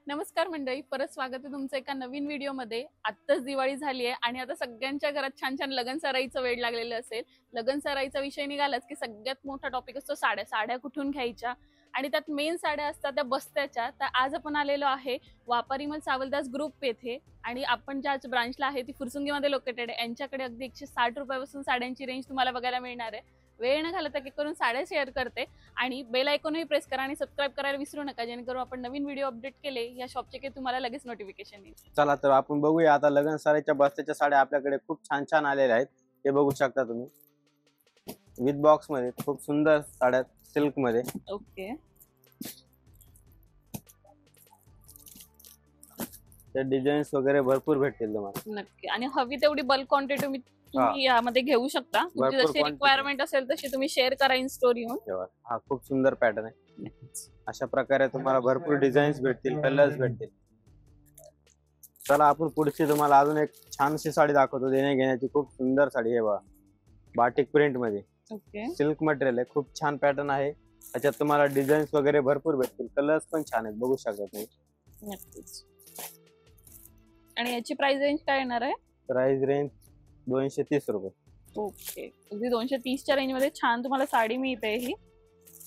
नमस्कार मंडळी, परत स्वागत आहे तुमचं एका नवीन व्हिडिओमध्ये। आत्ताच दिवाळी झाली आहे आणि आता सगळ्यांच्या घरात छान छान लगन सराईचं वेळ लागलेलं असेल। लगन सराईचा विषय निघालाच की सगळ्यात मोठा टॉपिक असतो साड्या। साड्या कुठून घ्यायच्या आणि त्यात मेन साड्या असतात त्या बस्त्याच्या। तर आज आपण आलेलो आहे वापारीमल सावलदास ग्रुप येथे आणि आपण ज्या ब्रांचला आहे ती फुरसुंगीमध्ये लोकेटेड आहे। यांच्याकडे अगदी 160 रुपयापासून साड्यांची रेंज तुम्हाला बघायला मिळणार आहे। वेळ न घालवता क्लिक करून साड्या शेअर करते आणि बेल आयकॉनही प्रेस करा आणि सबस्क्राइब करायला विसरू नका, जेणेकरून आपण नवीन व्हिडिओ अपडेट केले या शॉपचे की तुम्हाला लगेच नोटिफिकेशन येईल। चला तर आपण बघूया आता लगन सराईच्या बस्त्याच्या साड्या आपल्याकडे खूप छान छान आलेल्या आहेत। हे बघू शकता तुम्ही विथ बॉक्स मध्ये खूप सुंदर साड्या सिल्क मध्ये। ओके, ते डिझाईन्स वगैरे भरपूर भेटतील तुम्हाला नक्की। आणि हवी तेवढी बल्क क्वांटिटी तुम्ही यामध्ये घेऊ शकता। तुमची भरपूर जशी quantity. रिक्वायरमेंट असेल तशी तुम्ही शेअर करा इन स्टोरी येऊन। तेव्हा हा खूप सुंदर पॅटर्न आहे। अशा प्रकारे तुम्हाला भरपूर डिझाईन्स भेटतील, कलर्स भेटतील। चला आपण पुढची तुम्हाला अजून एक छानशी साडी दाखवतो। देण्या घेण्याची खूप सुंदर साडी आहे बघा, बाटिक प्रिंट मध्ये। ओके, सिल्क मटेरियल आहे, खूप छान पॅटर्न आहे। त्याच्यात तुम्हाला डिझाईन्स वगैरे भरपूर भेटतील, कलर्स पण छान आहेत, बघू शकता तुम्ही। नक्कीच। आणि याची प्राइस रेंज काय येणार आहे? प्राइस रेंज 230 रुपये। ओके, अगदी 230 च्या रेंज मध्ये छान तुम्हाला साडी मिळते ही।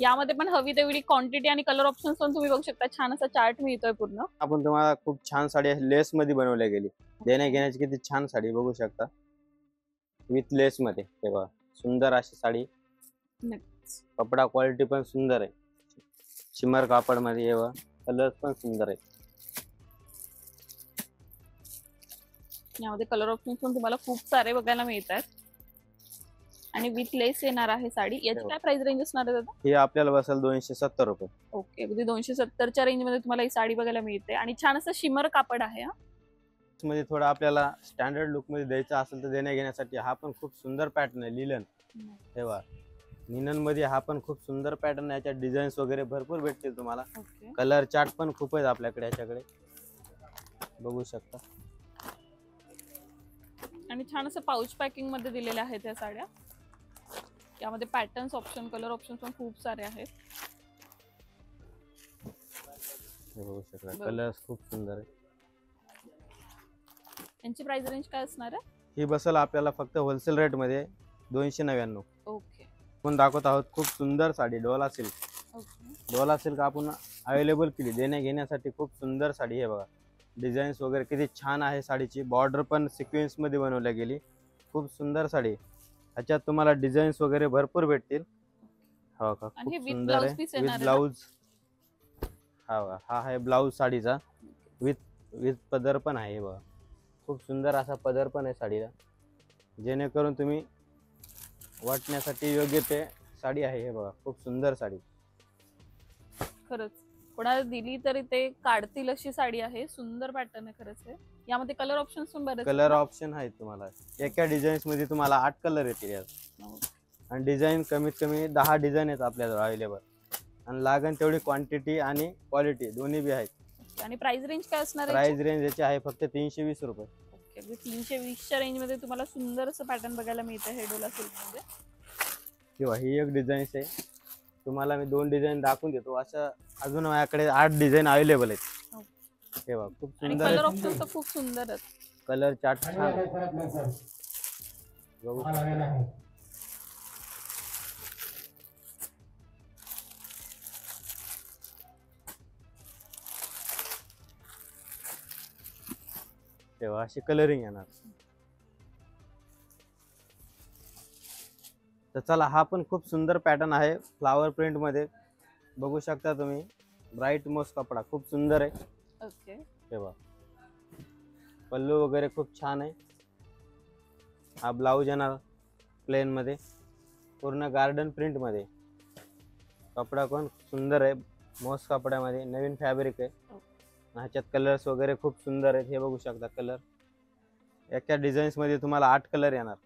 यामध्ये पण हवी तेवढी क्वांटिटी आणि कलर ऑप्शन्स पण तुम्ही बघू शकता। छान असा चार्ट मिळतोय पूर्ण। आपण तुम्हाला खूप छान साडी लेस मध्ये बनवल्या गेली। देण्या घेण्याची किती छान साडी बघू शकता, विथ लेस मध्ये। हे बघा सुंदर अशी साडी, कपडा क्वालिटी पण सुंदर आहे, शिमर कापड मध्ये। हे बघा कलर्स पण सुंदर आहे। यामध्ये कलर ऑप्शन्स पण तुम्हाला खूप सारे बघायला मिळतात आणि विथ लेस येणार आहे साडी। याची काय प्राइस रेंज असणार आहे दादा? ही आपल्याला बसेल 270 रुपये। ओके, अगदी 270 च्या रेंज मध्ये तुम्हाला ही साडी बघायला मिळते आणि छान असं शिमर कापड आहे। मध्ये थोडा आपल्याला स्टँडर्ड लुक मध्ये द्यायचा असेल तर देण्या घेण्यासाठी हा पण खूप सुंदर पॅटर्न आहे, लिलन। हे बघा लिनन मध्ये हा पण खूप सुंदर पॅटर्न आहे। याच्यात डिझाईन्स वगैरे भरपूर भेटतील तुम्हाला। कलर चार्ट पण खूप आहेत आपल्याकडे, याच्याकडे बघू शकता। आणि छान असं पाउच पॅकिंग मध्ये दिलेल्या आहेत या साड्या। यामध्ये पॅटर्न्स ऑप्शन, कलर ऑप्शन पण खूप सारे आहेत। हे बघू शकता, कलर्स खूप सुंदर आहे। यांची प्राइस रेंज काय असणार आहे? ही बसेल आपल्याला फक्त होलसेल रेट मध्ये 299। ओके, आपण दाखवत आहोत खूप सुंदर sari Dola silk. Okay, Dola silk आपण अवेलेबल केली देण्या घेण्यासाठी। खूप सुंदर साडी आहे बघा, डिझाईन्स वगैरे किती छान आहे साडीची। बॉर्डर पण सिक्वेन्स मध्ये बनवल्या गेली, खूप सुंदर साडी। ह्याच्यात तुम्हाला डिझाईन्स वगैरे भरपूर भेटतील। हो का, खूप सुंदर आहे विथ ब्लाउज। हा आहे ब्लाउज साडीचा, विथ पदर पण आहे बघा। खूप सुंदर असा पदर पण आहे साडीला, जेणेकरून तुम्ही वाटण्यासाठी योग्य ते साडी आहे। हे बघा खूप सुंदर साडी, खरंच कोणाला दिली तरी ते काढतील अशी साडी आहे। सुंदर पॅटर्न आहे खरंच हे। यामध्ये कलर ऑप्शन्स पण बरेच कलर ऑप्शन आहेत तुम्हाला। एका डिझाईन्स मध्ये तुम्हाला 8 कलर येतील यात, आणि डिझाईन कमीत कमी 10 डिझाईन आहेत आपल्याजवळ अवेलेबल। आणि लागण तेवढी क्वांटिटी आणि क्वालिटी दोन्ही बी आहेत। आणि प्राइस रेंज काय असणार आहे? प्राइस रेंज याची आहे फक्त 320 रुपये। ओके, 320 च्या रेंज मध्ये तुम्हाला सुंदर असं पॅटर्न बघायला मिळतं हे डोला सिल्क मध्ये। किंवा ही एक डिझाईन आहे, तुम्हाला मी 2 डिझाईन दाखवून देतो। अशा अजून माझ्याकडे 8 डिझाईन अवेलेबल आहेत। हे बघा खूप सुंदर कलर ऑप्शन तर खूप सुंदर आहेत। कलर चार्ट छान आहे, बघू शकता। तेव्हा अशी कलरिंग येणार। तर चला, हा पण खूप सुंदर पॅटर्न आहे फ्लावर प्रिंट मध्ये, बघू शकता तुम्ही। ब्राईट मोस कपडा खूप सुंदर आहे। ओके, तेव्हा पल्लू वगैरे खूप छान आहे। हा ब्लाउज येणार प्लेन मध्ये, पूर्ण गार्डन प्रिंट मध्ये। कपडा पण सुंदर आहे, मोस कपड्यामध्ये, नवीन फॅब्रिक आहे। ह्याच्यात कलर्स वगैरे खूप सुंदर आहेत, हे बघू शकता कलर। एका डिझाईन्स मध्ये तुम्हाला 8 कलर येणार।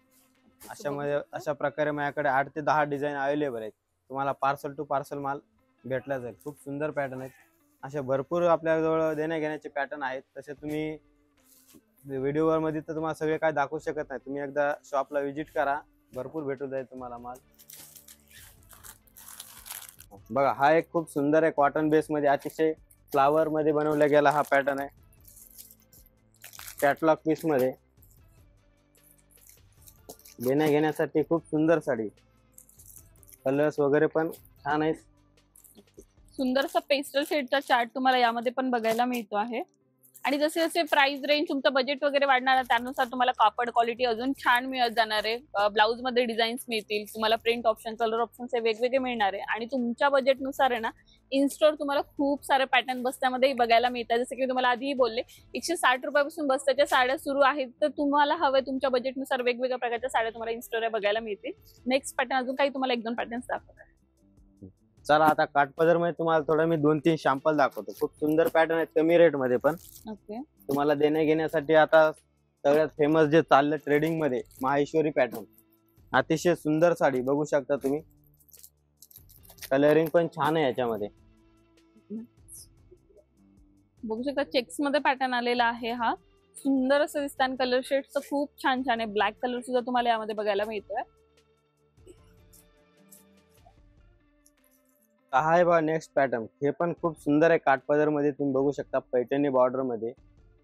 अशा प्रकारे माझ्याकडे 8 ते 10 डिझाईन अवेलेबल आहेत। तुम्हाला पार्सल टू पार्सल माल भेटला जाईल। खूप सुंदर पॅटर्न आहेत, अशा भरपूर आपल्याजवळ देण्या घेण्याचे पॅटर्न आहेत। तसे तुम्ही व्हिडिओ मध्ये तर तुम्हाला सगळे काय दाखवू शकत नाही, तुम्ही एकदा शॉपला व्हिजिट करा, भरपूर भेटू जाईल तुम्हाला माल। बघा हा एक खूप सुंदर आहे, कॉटन बेस मध्ये अतिशय फ्लावर मध्ये बनवला गेला हा पॅटर्न आहे. कॅटलॉग पीस मध्ये देण्या घेण्यासाठी खूप सुंदर साडी. कलर्स वगैरे पण छान आहेत. सुंदरसा पेस्टल शेडचा चार्ट तुम्हाला यामध्ये पण बघायला मिळतो आहे. आणि जसे जसे प्राइस रेंज तुमचं बजेट वगैरे वाढणार आहे त्यानुसार तुम्हाला कापड क्वालिटी अजून छान मिळत जाणार आहे. ब्लाऊज मध्ये डिझाईन्स मिळतील तुम्हाला, प्रिंट ऑप्शन, कलर ऑप्शन्स हे वेगवेगळे मिळणार आहे. आणि तुमच्या बजेटनुसार आहे ना इन स्टोर तुम्हाला खूप सारे पॅटर्न बस्त्यामध्ये बघायला मिळतात. जसं की मी तुम्हाला आधीही बोलले 160 रुपयापासून बस्त्याच्या साड्या सुरू आहेत. तर तुम्हाला हवे तुमच्या बजेटनुसार वेगवेगळ्या प्रकारच्या साड्या तुम्हाला इन स्टोर बघायला मिळतील. नेक्स्ट पॅटर्न अजून काही तुम्हाला 1-2 पॅटर्न्स दाखवतात. चला आता काठपदर मध्ये तुम्हाला थोडं मी 2-3 सॅम्पल दाखवतो. खूप सुंदर पॅटर्न आहेत, कमी रेट मध्ये पण. ओके, तुम्हाला देण्या घेण्यासाठी आता सगळ्यात फेमस जे चाललं ट्रेडिंग मध्ये माहेश्वरी पॅटर्न. अतिशय सुंदर साडी बघू शकता तुम्ही. कलरिंग पण छान आहे याच्यामध्ये. बघू शकता चेक्स मध्ये पॅटर्न आलेला आहे. हा सुंदर असं दिसतं आणि कलर शेड्स खूप छान छान आहे. ब्लॅक कलर सुद्धा तुम्हाला यामध्ये बघायला मिळतोय. हा आहे बघा नेक्स्ट पॅटर्न. हे पण खूप सुंदर आहे. काठपदर मध्ये तुम्ही बघू शकता पैठणी बॉर्डर मध्ये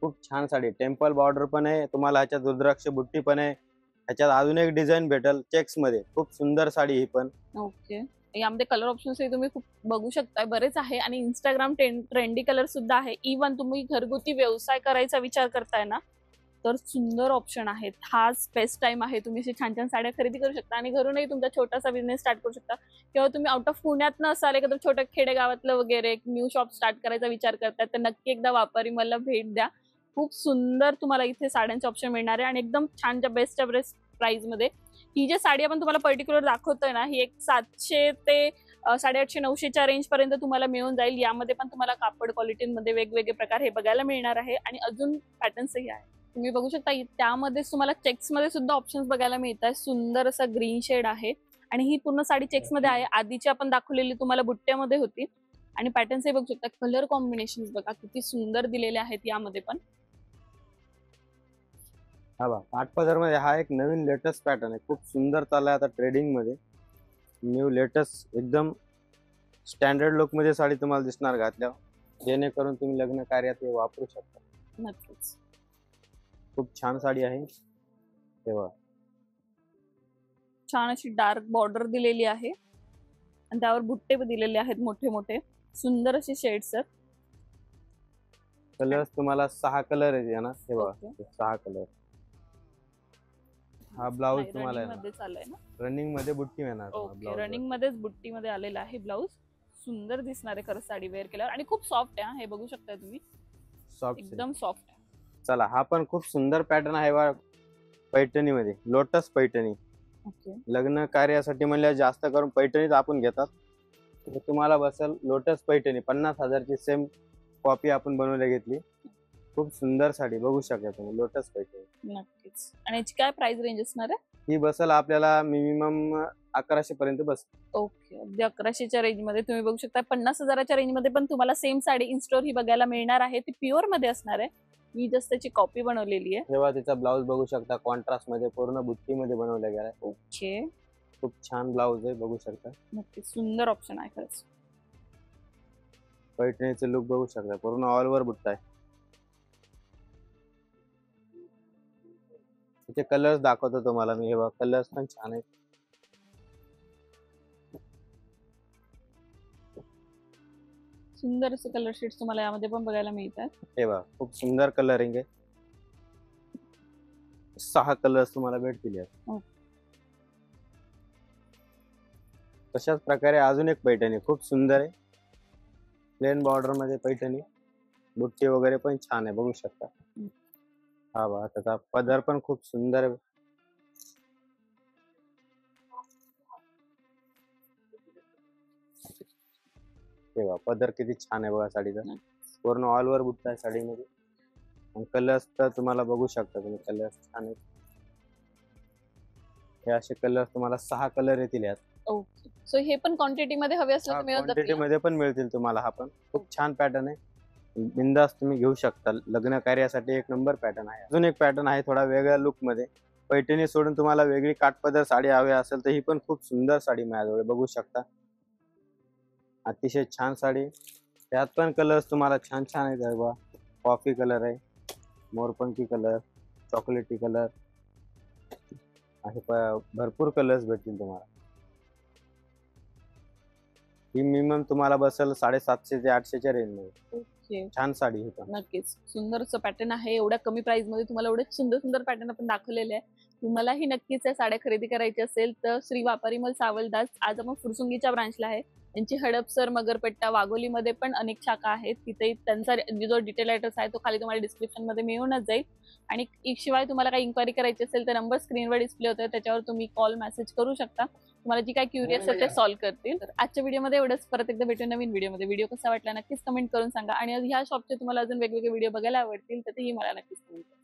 खूप छान साडी. टेम्पल बॉर्डर पण आहे तुम्हाला, ह्याच्यात रुद्राक्ष बुट्टी पण आहे. ह्याच्यात अजून एक डिझाईन भेटल चेक्स मध्ये. खूप सुंदर साडी ही पण. ओके, यामध्ये कलर ऑप्शन्स तुम्ही खूप बघू शकता, बरेच आहे. आणि इंस्टाग्राम ट्रेंडी कलर सुद्धा आहे. इव्हन तुम्ही घरगुती व्यवसाय करायचा विचार करताय ना तर सुंदर ऑप्शन आहेत. हाच बेस्ट टाइम आहे. तुम्ही अशी छान छान साड्या खरेदी करू शकता आणि घरूनही तुमचा छोटासा बिझनेस स्टार्ट करू शकता. किंवा तुम्ही आउट ऑफ पुण्यात नसाल, एखादं छोट्या खेडेगावातलं वगैरे एक न्यू शॉप स्टार्ट करायचा विचार करताय तर नक्की एकदा व्यापारी मला भेट द्या. खूप सुंदर तुम्हाला इथे साड्यांचे ऑप्शन मिळणार आहे आणि एकदम छानच्या बेस्टच्या बेस्ट प्राइस मध्ये. ही जी साडी आपण तुम्हाला पर्टिक्युलर दाखवतोय ना ही एक 700 ते 850-900च्या रेंज पर्यंत तुम्हाला मिळून जाईल. यामध्ये पण तुम्हाला कापड क्वालिटीमध्ये वेगवेगळे प्रकार हे बघायला मिळणार आहे आणि अजून पॅटर्न्सही आहे. तुम्ही बघू शकता त्यामध्येच तुम्हाला चेक्स मध्ये सुद्धा ऑप्शन्स बघायला मिळतात. सुंदर असा ग्रीन शेड आहे आणि ही पूर्ण साडी चेक्स मध्ये आहे. आधीची आपण दाखवलेली तुम्हाला बुट्ट्यामध्ये होती. आणि पॅटर्न्स हे बघू शकता. कलर कॉम्बिनेशन बघा किती सुंदर दिलेले आहेत यामध्ये पण. हा बघा काठपदर मध्ये हा एक नवीन लेटेस्ट पॅटर्न आहे. खूप सुंदर चाललाय आता ट्रेडिंग मध्ये. न्यू लेटेस्ट एकदम स्टँडर्ड लुक मध्ये साडी तुम्हाला दिसणार घातल्यावर, जेणेकरून तुम्ही लग्न कार्यात हे वापरू शकता. नक्कीच खूप छान साडी आहे. तेव्हा छान अशी डार्क बॉर्डर दिलेली आहे आणि त्यावर बुट्टे दिलेले आहेत मोठे मोठे. सुंदर असे शेड्स आहेत. कलर्स तुम्हाला 6 कलर आहेत ना. हे बघा Okay. 6 कलर. हा ब्लाऊज तुम्हाला रनिंग मध्ये चाललाय ना. रनिंग मध्ये बुट्टी येणार. ओके, रनिंग मध्येच बुट्टी मध्ये आलेला आहे ब्लाऊज. सुंदर दिसणार आहे खरंच साडी वेअर केल्यावर आणि खूप सॉफ्ट आहे. हे बघू शकता तुम्ही, सॉफ्ट एकदम सॉफ्ट आहे. चला हा पण खूप सुंदर पॅटर्न आहे बघा पैठणी मध्ये. लोटस पैठणी. ओके, लग्न कार्यासाठी म्हणल्या जास्त करून पैठणीच आपण घेतात. तर तुम्हाला बसेल लोटस पैठणी. 50,000ची सेम कॉपी आपण बनवली घेतली. खूप सुंदर साडी बघू शकता तुम्ही. लोटस पैठणी नक्कीच. आणि याची काय प्राइस रेंज असणार आहे? ही बसेल आपल्याला मिनिमम 1100 पर्यंत बस. ओके, अगदी 1100च्या रेंज मध्ये तुम्ही बघू शकता. 50,000च्या रेंज मध्ये पण तुम्हाला सेम साडी इन स्टोर ही बघायला मिळणार आहे. ती प्युअर मध्ये असणार आहे. मी जस्ट त्याची कॉपी बनवलेली आहे. तेव्हा तिचा ब्लाऊज बघू शकता. कॉन्ट्रास्ट मध्ये पूर्ण बुट्टी मध्ये बनवला गेलाय. ओके, खूप छान ब्लाऊज आहे बघू शकता. नक्कीच सुंदर ऑप्शन आहे खरंच. पैठणीचे लुक बघू शकता. पूर्ण ऑल ओव्हर बुट्टा आहे. त्याचे कलर्स दाखवतो तुम्हाला मी. हे बघा कलर्स पण छान आहेत. सुंदर असे कलर शेड्स तुम्हाला यामध्ये पण बघायला मिळतात. हे बघा खूप सुंदर कलरिंग आहे. 6 कलर्स तुम्हाला भेटतील यात. तशाच प्रकारे अजून एक पैठणी खूप सुंदर आहे. प्लेन बॉर्डर मध्ये पैठणी. बुट्टी वगैरे पण छान आहे बघू शकता. हा बघा त्याचा पदर पण खूप सुंदर आहे. हे बघा पदर किती छान आहे बघा साडीचा. पूर्ण ऑल ओव्हर बुट्टा आहे साडीमध्ये. आणि कलर्स तर तुम्हाला बघू शकता तुम्ही. कलर्स छान आहेत. हे असे कलर तुम्हाला 6 कलर येतील यात. ओके, सो हे पण क्वांटिटी मध्ये हवे असले तर मिळत क्वांटिटी जातील. मध्ये पण मिळतील तुम्हाला. हा पण खूप छान पॅटर्न आहे. बिंदास तुम्ही घेऊ शकता. लग्न कार्यासाठी एक नंबर पॅटर्न आहे. अजून एक पॅटर्न आहे थोडा वेगळ्या लुक मध्ये. पैठणी सोडून तुम्हाला वेगळी काठपदर साडी हवी असेल तर ही पण खूप सुंदर साडी माझ्याजवळ बघू शकता. अतिशय छान साडी. त्यात पण कलर्स तुम्हाला छान छान आहेत बघा. कॉफी कलर आहे, मोरपंखी कलर, चॉकलेटी कलर, असे भरपूर कलर्स भेटतील तुम्हाला. ही मिनिमम तुम्हाला बसेल 750 ते 800च्या रेंज मध्ये. ओके, छान साडी आहे पण. नक्कीच सुंदरचं पॅटर्न आहे. एवढ्या कमी प्राइस मध्ये तुम्हाला एवढे सुंदर सुंदर पॅटर्न आपण दाखवलेले आहे. तुम्हालाही नक्कीच या साड्या खरेदी करायची असेल तर श्री वापारीमल सावलदास, आज आपण फुरसुंगीच्या ब्रांचला आहे. यांची हडपसर, मगरपट्टा, वाघोलीमध्ये पण अनेक शाखा आहेत. तिथे त्यांचा जो डिटेल ऍड्रेस आहे तो खाली तुम्हाला डिस्क्रिप्शन मध्ये मिळूनच जाईल. आणि शिवाय तुम्हाला काही इन्क्वायरी करायची असेल तर नंबर स्क्रीनवर डिस्प्ले होतोय, त्याच्यावर तुम्ही कॉल मेसेज करू शकता. तुम्हाला जी काही क्युरियस असेल ते सॉल्व्ह करतील. तर आजच्या व्हिडिओमध्ये एवढंच. परत एकदा भेटू नवीन व्हिडिओमध्ये. व्हिडिओ कसा वाटला नक्कीच कमेंट करून सांगा. आणि ह्या शॉपचे तुम्हाला अजून वेगवेगळे व्हिडिओ बघायला आवडतील तर तेही मला नक्कीच कमेंट करा.